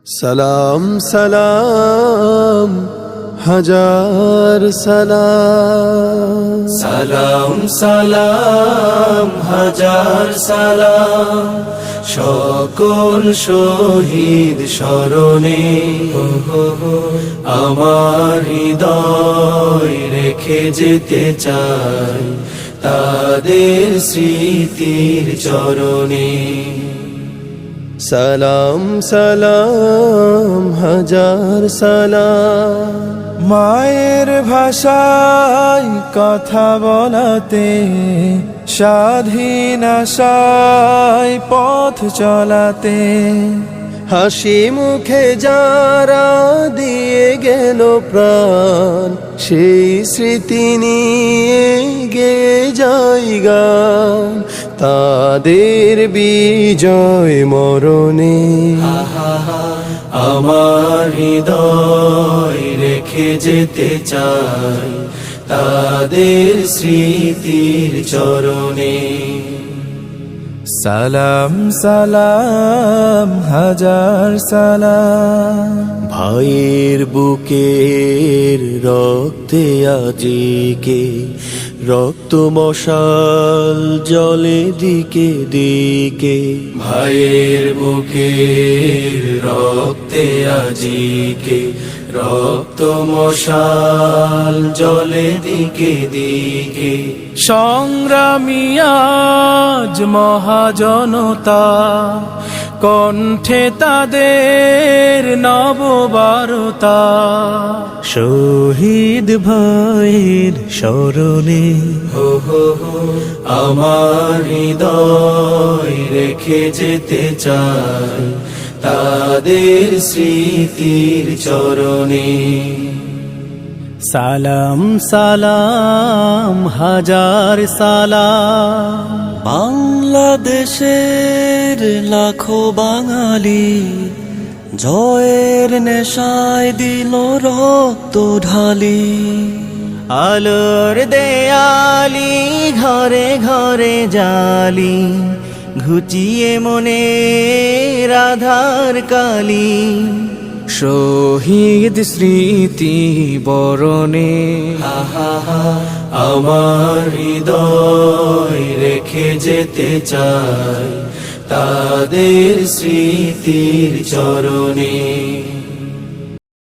সালাম সালাম হাজার সালাম, সালাম সালাম হাজার সালাম সকল শহীদ স্মরণে আমার হৃদয় রেখে যেতে চাই তাদের স্মৃতির চরণে। সালাম সালাম হাজার সালাম। মায়ের ভাষায় কথা বলাতে, স্বাধীন আশায় পথ চলাতে, হাসি মুখে যারা দিয়ে গেল প্রাণ, সেই স্মৃতি নিয়ে গে যাই গান তাদের বিজয় মরণে। আমার হৃদয় রেখে যেতে চাই তাদের স্মৃতির চরণে। সালাম সালাম হাজার সালাম। ভাইয়ের বুকের রক্তে আজিকে রক্ত মশাল জলে দিকে দিকে, ভাইয়ের বুকের রক্তে আজিকে রক্ত মশাল জলে দিকে দিকে। সংগ্রামী আজ মহাজনতা, কণ্ঠে তাদের নববারতা, শহীদ ভাইয়ের স্মরণে আমার হৃদয় রেখে যেতে চাই তাদের স্মৃতির চরণে। সালাম সালাম হাজার সালাম। বাংলাদেশের লাখো বাঙালি জয়ের নেশায় দিল রক্ত ঢালি, আলোর দেয়ালি ঘরে ঘরে জালি, ঘুচিয়ে মনে রাধার কালি, শহীদ স্মৃতি বরণে। আমার হৃদয় রেখে যেতে চাই তাদের স্মৃতির চরণে।